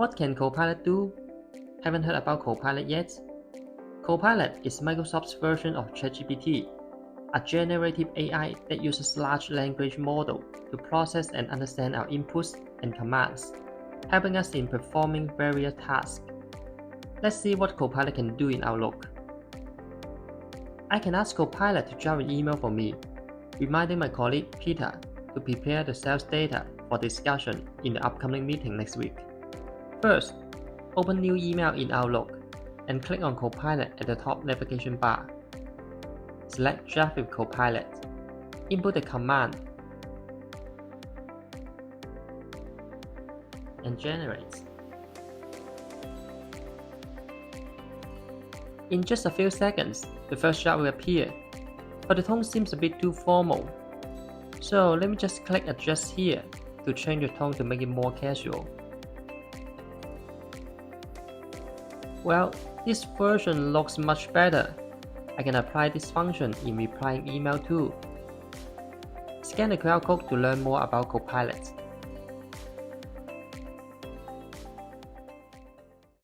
What can Copilot do? Haven't heard about Copilot yet? Copilot is Microsoft's version of ChatGPT, a generative AI that uses large language model to process and understand our inputs and commands, helping us in performing various tasks. Let's see what Copilot can do in Outlook. I can ask Copilot to draft an email for me, reminding my colleague Peter to prepare the sales data for discussion in the upcoming meeting next week. First, open New Email in Outlook and click on Copilot at the top navigation bar. Select Draft with Copilot. Input the command and generate. In just a few seconds, the first draft will appear, but the tone seems a bit too formal. So let me just click Adjust here to change the tone to make it more casual. Well, this version looks much better. I can apply this function in replying email too. Scan the QR code to learn more about Copilot.